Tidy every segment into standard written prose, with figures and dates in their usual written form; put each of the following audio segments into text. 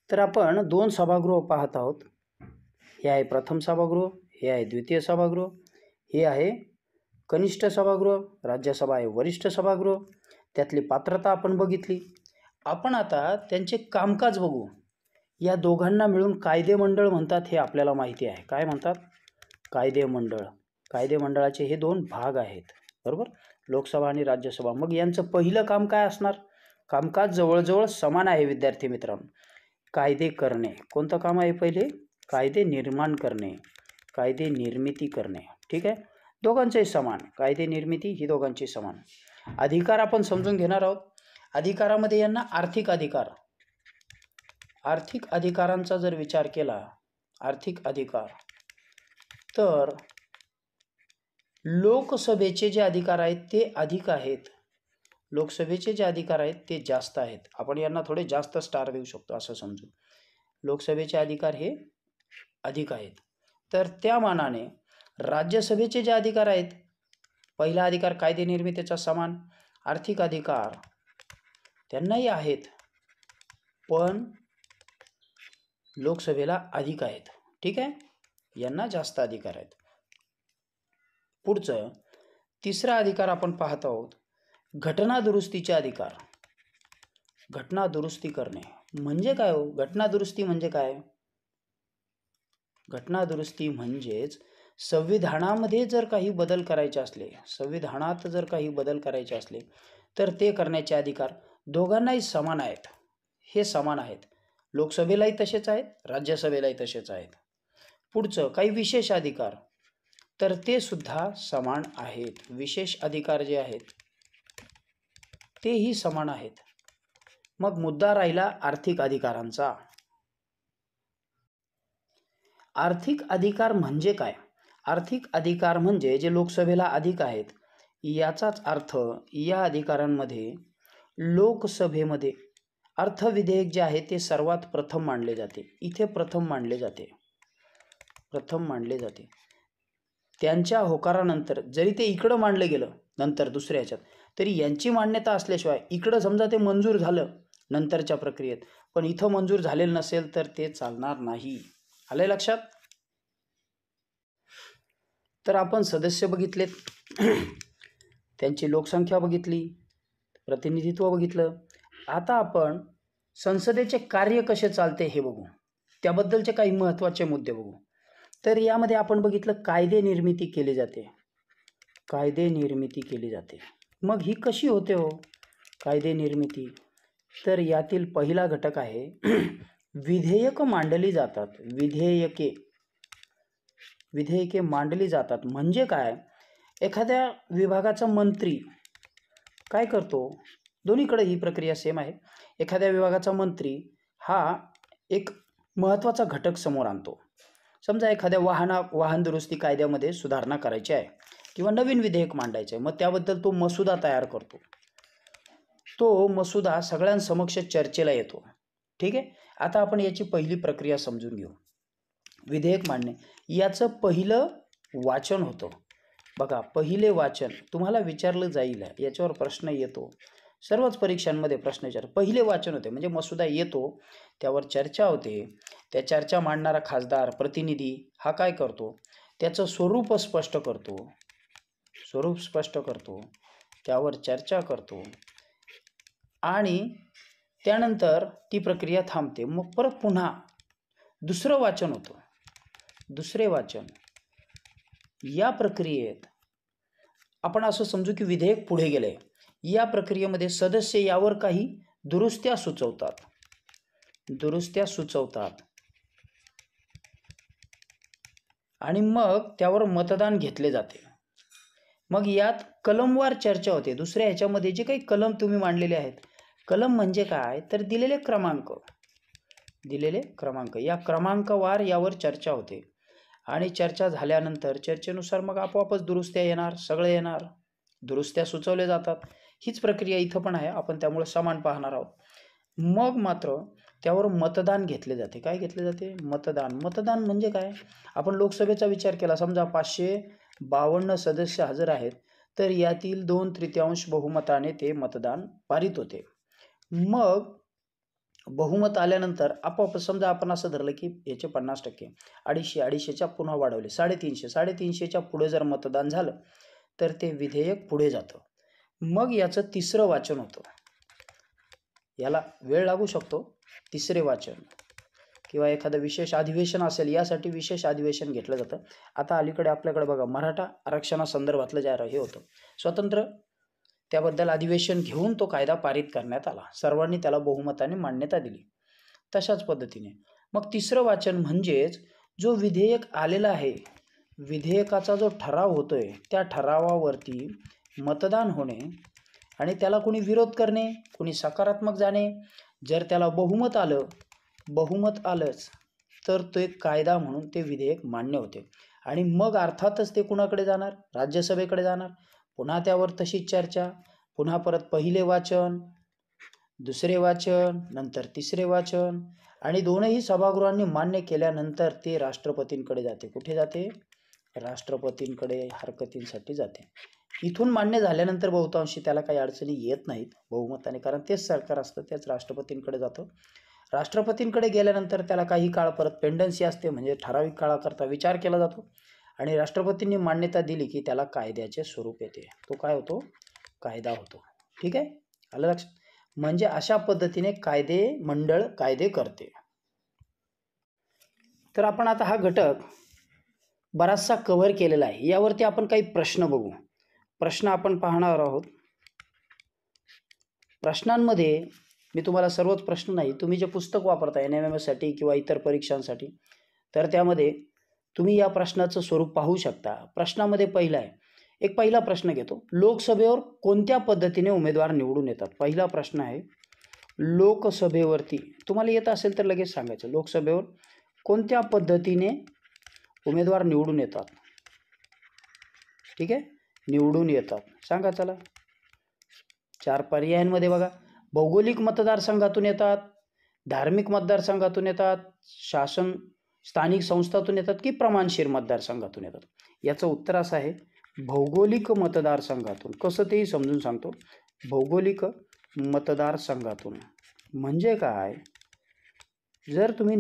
तर आपण दोन सभागृह पाहत आहोत. हे आहे प्रथम सभागृह, हे आहे द्वितीय सभागृह, हे आहे कनिष्ठ सभागृह, राज्यसभा आहे वरिष्ठ सभागृह. त्यातली पात्रता आपण बघितली. आपण आता त्यांचे कामकाज बघू. या दोघांना मिळून कायदेमंडळ म्हणतात हे आपल्याला माहिती आहे. काय म्हणतात? कायदेमंडळ. कायदेमंडळाचे हे दोन भाग आहेत, बरोबर, लोकसभा आणि राज्यसभा. मग यांचं पहिलं काम काय असणार? कामकाज जवळजवळ समान आहे विद्यार्थी मित्रांनो. कायदे करणे. कोणतं काम आहे पहिले? कायदे निर्माण करणे, कायदे निर्मिती करणे. ठीक आहे, दोघांचेही समान. कायदे निर्मिती ही दोघांची समान. अधिकार आपण समजून घेणार आहोत. अधिकारामध्ये यांना आर्थिक अधिकार, आर्थिक अधिकारांचा जर विचार केला, आर्थिक अधिकार, तर लोकसभेचे जे अधिकार आहेत ते अधिक आहेत. लोकसभेचे जे अधिकार आहेत ते जास्त आहेत. आपण यांना थोडे जास्त स्टार देऊ शकतो असं समजू. लोकसभेचे अधिकार हे अधिक आहेत. तर त्या मानाने राज्यसभेचे जे अधिकार आहेत, पहिला अधिकार कायदे निर्मितीचा समान, आर्थिक अधिकार त्यांनाही आहेत, पण लोकसभेला अधिक आहेत. ठीक आहे, यांना जास्त अधिकार आहेत. पुढचं तिसरा अधिकार आपण पाहत आहोत, घटना दुरुस्तीचे अधिकार. घटना दुरुस्ती करणे म्हणजे काय हो? घटना दुरुस्ती म्हणजे काय? घटना दुरुस्ती म्हणजेच संविधानामध्ये जर काही बदल करायचे असले, संविधानात जर काही बदल करायचे असले तर ते करण्याचे अधिकार दोघांनाही समान आहेत. हे समान आहेत. लोकसभेलाही तसेच आहेत, राज्यसभेलाही तसेच आहेत. पुढचं काही विशेष अधिकार, तर ते सुद्धा समान आहेत. विशेष अधिकार जे आहेत तेही समान आहेत. मग मुद्दा राहिला आर्थिक अधिकारांचा. आर्थिक अधिकार म्हणजे काय? आर्थिक अधिकार म्हणजे जे लोकसभेला अधिक आहेत, याचाच अर्थ या अधिकारांमध्ये लोकसभेमध्ये अर्थविधेयक जे आहे ते सर्वात प्रथम मांडले जाते. इथे प्रथम मांडले जाते, प्रथम मांडले जाते. त्यांच्या होकारानंतर जरी ते इकडं मांडलं गेलं नंतर दुसऱ्या ह्याच्यात, तरी यांची मान्यता असल्याशिवाय इकडं समजा ते मंजूर झालं नंतरच्या प्रक्रियेत, पण इथं मंजूर झालेलं नसेल तर ते चालणार नाही. आलंय लक्षात? तर आपण सदस्य बघितलेत, त्यांची लोकसंख्या बघितली, प्रतिनिधित्व बघितलं. आता आपण संसदेचे कार्य कसे चालते हे बघू. त्याबद्दलचे काही महत्त्वाचे मुद्दे बघू. तर यामध्ये आपण बघितलं कायदे निर्मिती केली जाते. कायदे निर्मिती केली जाते. मग ही कशी होते हो कायदे निर्मिती? तर यातील पहिला घटक आहे विधेयक मांडली जातात. विधेयके, विधेयके मांडली जातात म्हणजे काय? एखाद्या विभागाचा मंत्री काय करतो? दोन्हीकडे ही प्रक्रिया सेम आहे. एखाद्या विभागाचा मंत्री हा एक महत्त्वाचा घटक समोर आणतो. समजा एखाद्या वाहन दुरुस्ती कायद्यामध्ये सुधारणा करायची आहे किंवा नवीन विधेयक मांडायचे आहे, मग त्याबद्दल तो मसुदा तयार करतो. तो मसुदा सगळ्यांसमक्ष चर्चेला येतो. ठीक आहे, आता आपण याची पहिली प्रक्रिया समजून घेऊ. विधेयक मांडणे, याचं पहिलं वाचन होतं. बघा, पहिले वाचन तुम्हाला विचारलं जाईल, याच्यावर प्रश्न येतो. सर्वच परीक्षांमध्ये प्रश्न विचार. पहिले वाचन होते म्हणजे मसुदा येतो, त्यावर चर्चा होते. त्या चर्चा मांडणारा खासदार, प्रतिनिधी हा काय करतो? त्याचं स्वरूप स्पष्ट करतो, स्वरूप स्पष्ट करतो, त्यावर चर्चा करतो आणि त्यानंतर ती प्रक्रिया थांबते. मग परत पुन्हा दुसरं वाचन होतं. दुसरे वाचन, या प्रक्रियेत आपण असं समजू की विधेयक पुढे गेले. या प्रक्रियेमध्ये सदस्य यावर काही दुरुस्त्या सुचवतात, दुरुस्त्या सुचवतात आणि मग त्यावर मतदान घेतले जाते. मग यात कलमवार चर्चा होते. दुसऱ्या ह्याच्यामध्ये जे काही कलम तुम्ही मांडलेले आहेत, कलम म्हणजे काय? तर दिलेले क्रमांक, दिलेले क्रमांक, या क्रमांकवार यावर चर्चा होते आणि चर्चा झाल्यानंतर चर्चेनुसार मग आपोआपच दुरुस्त्या येणार, सगळे येणार, दुरुस्त्या सुचवले जातात. हीच प्रक्रिया इथं पण आहे, आपण त्यामुळे समान पाहणार आहोत. मग मात्र त्यावर मतदान घेतले जाते. काय घेतले जाते? मतदान. मतदान म्हणजे काय? आपण लोकसभेचा विचार केला, समजा 552 सदस्य हजर आहेत, तर यातील 2/3 बहुमताने ते मतदान पारित होते. मग बहुमत आल्यानंतर आपोआप समजा आपण असं धरलं की याचे 50%, 250च्या पुन्हा वाढवले 350च्या पुढे जर मतदान झालं तर ते विधेयक पुढे जातं. मग याचं तिसरं वाचन होतं. याला वेळ लागू शकतो. तिसरे वाचन किंवा एखादं विशेष अधिवेशन असेल, यासाठी विशेष अधिवेशन घेतलं जातं. आता अलीकडे आपल्याकडे बघा मराठा आरक्षणासंदर्भातलं जे हे होतं स्वतंत्र, त्याबद्दल अधिवेशन घेऊन तो कायदा पारित करण्यात आला. सर्वांनी त्याला बहुमताने मान्यता दिली. तशाच पद्धतीने मग तिसरं वाचन म्हणजेच जो विधेयक आलेला आहे, विधेयकाचा जो ठराव होतोय त्या ठरावावरती मतदान होणे आणि त्याला कोणी विरोध करणे, कोणी सकारात्मक जाणे. जर त्याला बहुमत आलंच तर तो एक कायदा म्हणून ते विधेयक मान्य होते. आणि मग अर्थातच ते कुणाकडे जाणार? राज्यसभेकडे जाणार. पुन्हा त्यावर तशीच चर्चा, पुन्हा परत पहिले वाचन, दुसरे वाचन, नंतर तिसरे वाचन आणि दोनही सभागृहांनी मान्य केल्यानंतर ते राष्ट्रपतींकडे जाते. कुठे जाते? राष्ट्रपतींकडे हरकतींसाठी जाते. इथून मान्य झाल्यानंतर बहुतांशी त्याला काही अडचणी येत नाहीत बहुमताने, कारण तेच सरकार असतं, तेच राष्ट्रपतींकडे जातं. राष्ट्रपतींकडे गेल्यानंतर त्याला काही काळ परत पेंडन्सी असते, म्हणजे ठराविक काळाकरता विचार केला जातो आणि राष्ट्रपतींनी मान्यता दिली की त्याला कायद्याचे स्वरूप येते. तो काय होतो? कायदा होतो. ठीक आहे, आलं लक्षात? म्हणजे अशा पद्धतीने कायदे मंडळ कायदे करते. तर आपण आता हा घटक बराचसा कव्हर केलेला आहे. यावरती आपण काही प्रश्न बघू. प्रश्न आपण पाहणार आहोत. प्रश्नांमध्ये मी तुम्हाला सर्वच प्रश्न नाही, तुम्ही जे पुस्तक वापरता NMMSसाठी किंवा इतर परीक्षांसाठी, तर त्यामध्ये तुम्ही या प्रश्नाचं स्वरूप पाहू शकता. प्रश्नामध्ये पहिला प्रश्न घेतो. लोकसभेवर कोणत्या पद्धतीने उमेदवार निवडून येतात? पहिला प्रश्न आहे लोकसभेवरती. तुम्हाला येत असेल तर लगेच सांगायचं. लोकसभेवर कोणत्या पद्धतीने उमेदवार निवडून येतात? ठीक आहे, निवडून येतात. सांगा चला. 4 पर्यायांमध्ये बघा, भौगोलिक मतदारसंघातून येतात, धार्मिक मतदारसंघातून येतात, शासन स्थानिक संस्थातून येतात की प्रमाणशीर मतदारसंघातून येतात. याचं उत्तर असं आहे भौगोलिक मतदारसंघातून. कसं तेही समजून सांगतो. भौगोलिक मतदारसंघातून म्हणजे काय? जर तुम्ही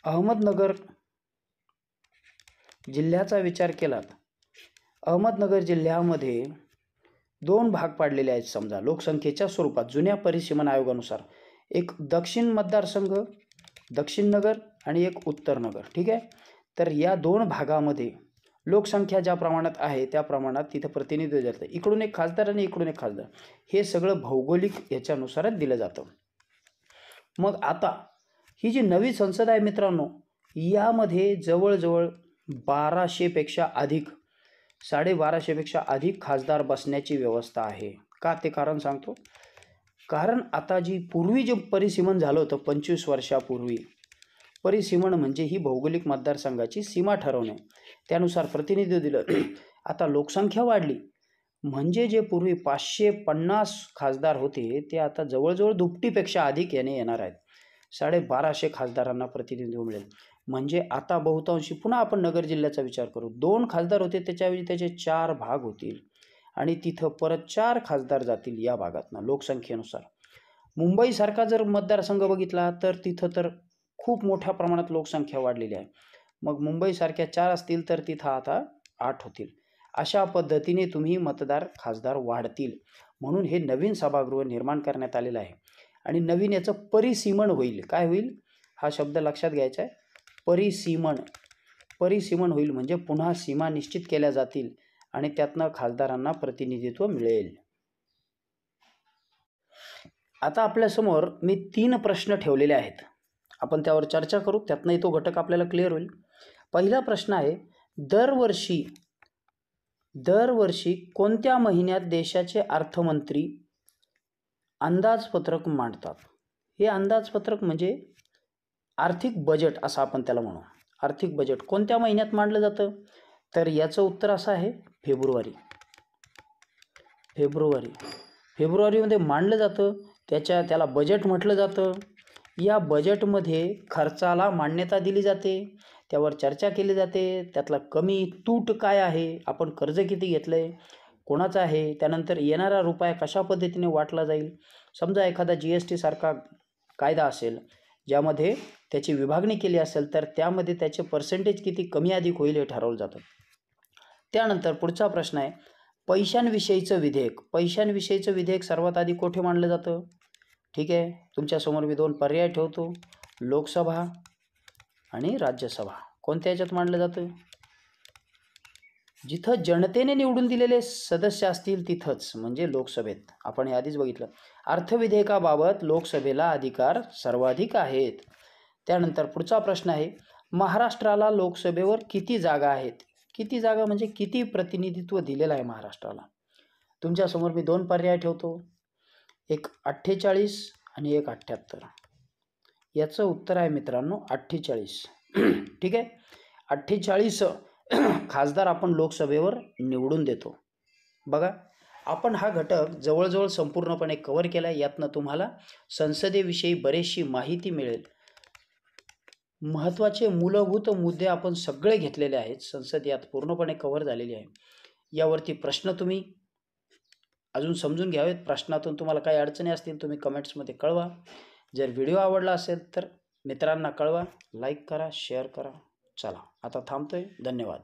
अहमदनगर जिल्ह्याचा विचार केलात, अहमदनगर जिल्ह्यामध्ये 2 भाग पाडलेले आहेत समजा लोकसंख्येच्या स्वरूपात जुन्या परिसीमन आयोगानुसार. एक दक्षिण मतदारसंघ दक्षिण नगर आणि एक उत्तर नगर. ठीक आहे, तर या 2 भागामध्ये लोकसंख्या ज्या प्रमाणात आहे त्या प्रमाणात तिथं प्रतिनिधित्व जातं. इकडून एक खासदार आणि इकडून एक खासदार, हे सगळं भौगोलिक याच्यानुसारच दिलं जातं. मग आता ही जी नवी संसद आहे मित्रांनो, यामध्ये जवळजवळ 1200पेक्षा अधिक 1250पेक्षा अधिक खासदार बसण्याची व्यवस्था आहे. का ते कारण सांगतो. कारण आता पूर्वी जे परिसीमन झालं होतं 25 वर्षापूर्वी, परिसीमन म्हणजे ही भौगोलिक मतदारसंघाची सीमा ठरवणे, त्यानुसार प्रतिनिधित्व दिलं. आता लोकसंख्या वाढली म्हणजे जे पूर्वी 550 खासदार होते ते आता जवळजवळ दुपटीपेक्षा अधिक येणार आहेत. 1250 खासदारांना प्रतिनिधित्व मिळेल. म्हणजे आता बहुतांशी पुन्हा आपण नगर जिल्ह्याचा विचार करू. 2 खासदार होते, त्याच्याऐवजी त्याचे 4 भाग होतील आणि तिथं परत 4 खासदार जातील या भागातनं लोकसंख्येनुसार. मुंबईसारखा जर मतदारसंघ बघितला तर तिथं तर खूप मोठ्या प्रमाणात लोकसंख्या वाढलेली आहे. मग मुंबईसारख्या 4 असतील तर तिथं आता 8 होतील. अशा पद्धतीने तुम्ही खासदार वाढतील. म्हणून हे नवीन सभागृह निर्माण करण्यात आलेलं आहे आणि नवीन याचं परिसीमन होईल. काय होईल? हा शब्द लक्षात घ्यायचा आहे. परिसीमन होईल म्हणजे पुन्हा सीमा निश्चित केल्या जातील आणि त्यातनं खासदारांना प्रतिनिधित्व मिळेल. आता आपल्यासमोर मी 3 प्रश्न ठेवलेले आहेत, आपण त्यावर चर्चा करू. त्यातनंही तो घटक आपल्याला क्लिअर होईल. पहिला प्रश्न आहे दरवर्षी कोणत्या महिन्यात देशाचे अर्थमंत्री अंदाजपत्रक मांडतात? हे अंदाजपत्रक म्हणजे आर्थिक बजेट असं आपण त्याला म्हणू. आर्थिक बजेट कोणत्या महिन्यात मांडलं जातं? तर याचं उत्तर असं आहे फेब्रुवारीमध्ये मांडलं जातं. त्याला बजेट म्हटलं जातं. या बजेटमध्ये खर्चाला मान्यता दिली जाते, त्यावर चर्चा केली जाते. त्यातला कमी तूट काय आहे, आपण कर्ज किती घेतलंय, कोणाचं आहे, त्यानंतर येणारा रुपया कशा पद्धतीने वाटला जाईल. समजा एखादा GST सारखा कायदा असेल ज्यामध्ये त्याची विभागणी केली असेल तर त्यामध्ये त्याचे पर्सेंटेज किती कमी अधिक होईल हे ठरवलं जातं. त्यानंतर पुढचा प्रश्न आहे पैशांविषयीचं विधेयक. पैशांविषयीचं विधेयक सर्वात आधी कोठे मांडलं जातं? ठीक आहे, तुमच्यासमोर मी 2 पर्याय ठेवतो, लोकसभा आणि राज्यसभा. कोणत्या ह्याच्यात मांडलं जातं? जिथं जनतेने निवडून दिलेले सदस्य असतील तिथंच, म्हणजे लोकसभेत. आपण हे आधीच बघितलं. अर्थविधेयकाबाबत लोकसभेला अधिकार सर्वाधिक आहेत. त्यानंतर पुढचा प्रश्न आहे महाराष्ट्राला लोकसभेवर किती जागा आहेत? किती जागा म्हणजे किती प्रतिनिधित्व दिलेलं आहे महाराष्ट्राला? तुमच्यासमोर मी 2 पर्याय ठेवतो, एक 48 आणि एक 78. याचं उत्तर आहे मित्रांनो 48. ठीक आहे, 48 खासदार आपण लोकसभेवर निवडून देतो. बघा, आपण हा घटक जवळजवळ संपूर्णपणे कव्हर केला आहे. यातनं तुम्हाला संसदेविषयी बरीचशी माहिती मिळेल. महत्त्वाचे मूलभूत मुद्दे आपण सगळे घेतलेले आहेत. संसद यात पूर्णपणे कव्हर झालेली आहे. यावरती प्रश्न तुम्ही अजून समजून घ्यावेत. प्रश्नातून तुम्हाला काही अडचणी असतील तुम्ही कमेंट्समध्ये कळवा. जर व्हिडिओ आवडला असेल तर मित्रांना कळवा, लाईक करा, शेअर करा. चला आता थांबतोय. धन्यवाद.